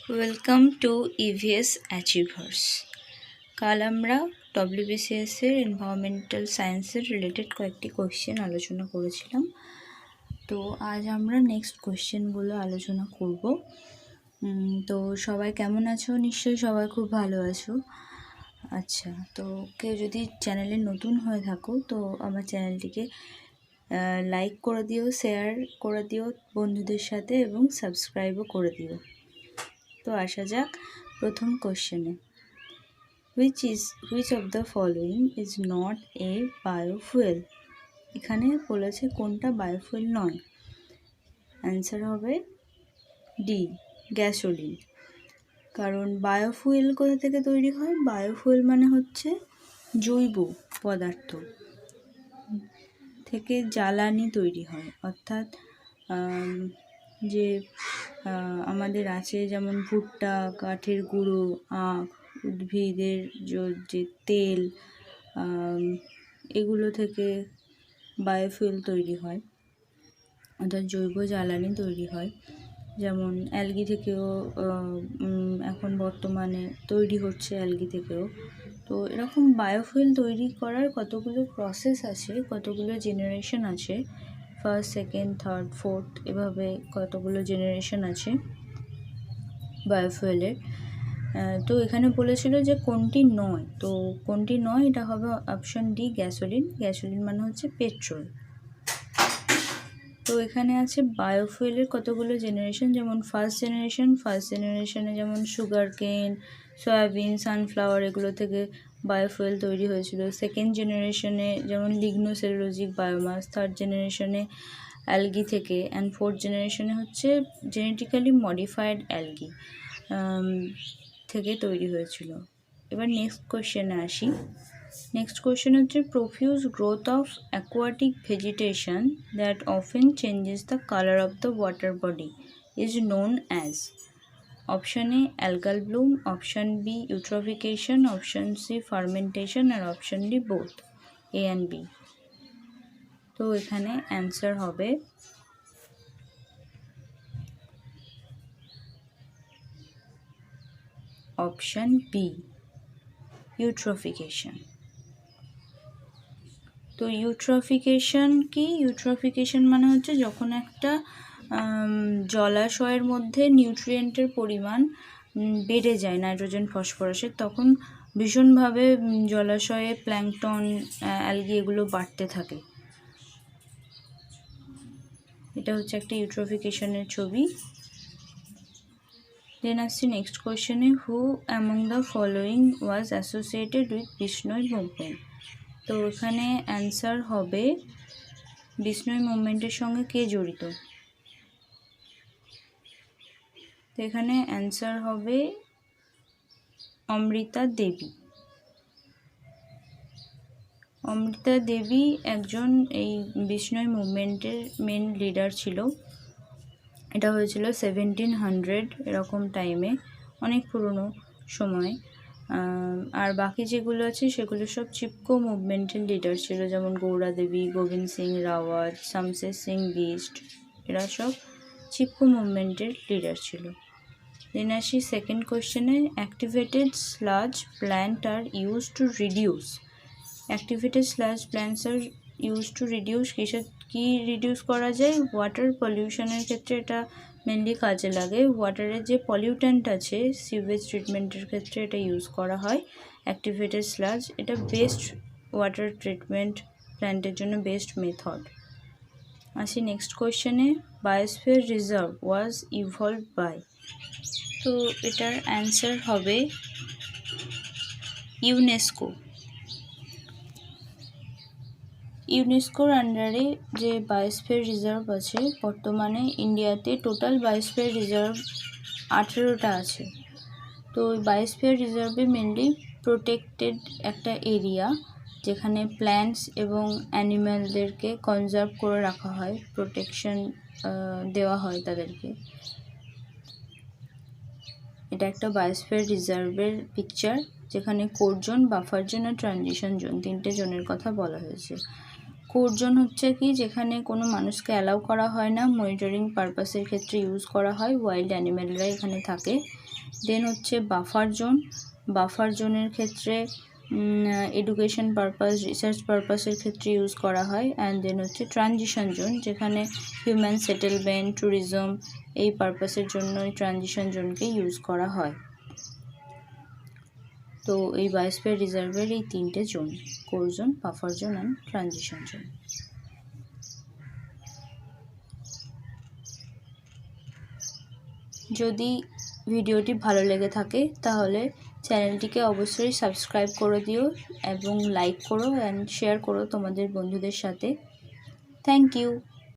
Welcome to EVS achievers. কাল আমরা WBCS এর এনভায়রনমেন্টাল সায়েন্সের রিলেটেড কয়েকটি কোয়েশ্চেন আলোচনা করেছিলাম। তো আজ আমরা নেক্সট কোয়েশ্চেনগুলো আলোচনা করব। তো সবাই কেমন আছো? নিশ্চয়ই সবাই খুব ভালো আছো। আচ্ছা, তো কেউ যদি চ্যানেলে নতুন হয়ে থাকো তো আমার চ্যানেলটিকে লাইক করে দিও, শেয়ার করে দিও বন্ধুদের সাথে এবং সাবস্ক্রাইবও করে দিও। তো আসা যাক প্রথম কোশ্চেনে। Which of the following is not a biofuel? এখানে বলেছে কোনটা বায়োফুয়েল নয়। অ্যান্সার হবে ডি, গ্যাসোলিন। কারণ বায়োফুয়েল কোথা থেকে তৈরি হয়? বায়োফুয়েল মানে হচ্ছে জৈব পদার্থ থেকে জ্বালানি তৈরি হয়, অর্থাৎ যে আমাদের আছে যেমন ভুট্টা, কাঠের গুঁড়ো, আখ, উদ্ভিদের যে তেল, এগুলো থেকে বায়োফুয়েল তৈরি হয়, অর্থাৎ জৈব জ্বালানি তৈরি হয়। যেমন অ্যালগি থেকেও এখন বর্তমানে তৈরি হচ্ছে, অ্যালগি থেকেও। তো এরকম বায়োফুয়েল তৈরি করার কতগুলো প্রসেস আছে, কতগুলো জেনারেশন আছে, ফার্স্ট, সেকেন্ড, থার্ড, ফোর্থ, এভাবে কতগুলো জেনারেশন আছে বায়োফুয়েলের। তো এখানে বলেছিল যে কোনটি নয়, তো কোনটি নয় এটা হবে অপশন ডি, গ্যাসোলিন। গ্যাসোলিন মানে হচ্ছে পেট্রোল। তো এখানে আছে বায়োফুয়েলের কতগুলো জেনারেশন, যেমন ফার্স্ট জেনারেশনে যেমন সুগার কেন, সয়াবিন, সানফ্লাওয়ার এগুলো থেকে বায়োফুয়েল তৈরি হয়েছিল। সেকেন্ড জেনারেশনে যেমন লিগনোসেলুলোজিক বায়োমাস, থার্ড জেনারেশনে অ্যালগি থেকে, অ্যান্ড ফোর্থ জেনারেশনে হচ্ছে জেনেটিক্যালি মডিফাইড অ্যালগি থেকে তৈরি হয়েছিল। এবার নেক্সট কোয়েশ্চেনে আসি। নেক্সট কোয়েশ্চেন হচ্ছে profuse growth of aquatic vegetation that often changes the colour of the water body is known as. Option A algal bloom, option B eutrophication, option C fermentation, আর option D both, A and B. তো এখানে answer হবে option B, ইউট্রফিকেশন। তো ইউট্রফিকেশন কি? ইউট্রফিকেশন মানে হচ্ছে যখন একটা জলাশয়ের মধ্যে নিউট্রিয়েন্টের পরিমাণ বেড়ে যায় নাইট্রোজেন ফসফরাসের, তখন ভীষণভাবে জলাশয়ে প্ল্যাঙ্কটন, অ্যালগি এগুলো বাড়তে থাকে। এটা হচ্ছে একটা ইউট্রফিকেশনের ছবি। দেন আসছি নেক্সট কোয়েশ্চেনে। Who among the following was associated with Bishnoi movement? তো এখানে অ্যান্সার হবে বিষ্ণুই মুভমেন্টের সঙ্গে কে জড়িত? তো এখানে অ্যান্সার হবে অমৃতা দেবী। অমৃতা দেবী একজন এই বিষ্ণুই মুভমেন্টের মেন লিডার ছিল। এটা হয়েছিল 1700 এরকম টাইমে, অনেক পুরনো সময়। আর বাকি যেগুলো আছে সেগুলো সব চিপকো মুভমেন্টের লিডার ছিল, যেমন গৌরা দেবী, গোবিন্দ সিং রাওয়াত, শামশের সিং বিস্ট, এরা সব চিপকো মুভমেন্টের লিডার ছিল। দেন আসি সেকেন্ড কোয়েশ্চেনে। Activated sludge plant are use to reduce. Activated sludge plants are use to reduce কি রিডিউস করা যায়? ওয়াটার পলিউশনের ক্ষেত্রে এটা মেনলি কাজে লাগে। ওয়াটারের যে পলিউট্যান্ট আছে সিউয়েজ ট্রিটমেন্টের ক্ষেত্রে এটা ইউজ করা হয় অ্যাক্টিভেটেড স্লাজ। এটা বেস্ট ওয়াটার ট্রিটমেন্ট প্ল্যান্টের জন্য বেস্ট মেথড। আসি নেক্সট কোয়েশ্চেনে। Biosphere reserve was evolved by. তো এটার অ্যান্সার হবে ইউনেস্কো। ইউনেস্কোর আন্ডারে যে বায়োস্ফিয়ার রিজার্ভ আছে, বর্তমানে ইন্ডিয়াতে টোটাল বায়োস্ফিয়ার রিজার্ভ 18টা আছে। তো ওই বায়োস্ফিয়ার রিজার্ভে মেনলি প্রোটেক্টেড একটা এরিয়া, যেখানে প্ল্যান্টস এবং অ্যানিম্যালদেরকে কনজার্ভ করে রাখা হয়, প্রোটেকশন দেওয়া হয় তাদেরকে। এটা একটা বায়োস্ফিয়ার রিজার্ভের পিকচার, যেখানে কোর জোন, বাফার জোন আর ট্রানজিশন জোন, 3টে জোনের কথা বলা হয়েছে। কোর জোন হচ্ছে কি যেখানে কোনো মানুষকে অ্যালাউ করা হয় না, মনিটরিং পারপাসের ক্ষেত্রে ইউজ করা হয়, ওয়াইল্ড অ্যানিমেলরা এখানে থাকে। দেন হচ্ছে বাফার জোন। বাফার জোনের ক্ষেত্রে এডুকেশন পারপাস, রিসার্চ পারপাসের ক্ষেত্রে ইউজ করা হয়। অ্যান্ড দেন হচ্ছে ট্রানজিশন জোন, যেখানে হিউম্যান সেটেলমেন্ট, ট্যুরিজম এই পারপাসের জন্য ট্রানজিশন জোনকে ইউজ করা হয়। তো এই বায়োস্ফিয়ার রিজার্ভের এই 3টে zone, core zone, buffer zone and transition zone. যদি ভিডিওটি ভালো লেগে থাকে তাহলে চ্যানেলটিকে অবশ্যই সাবস্ক্রাইব করে দিও এবং লাইক করো অ্যান্ড শেয়ার করো তোমাদের বন্ধুদের সাথে। Thank you.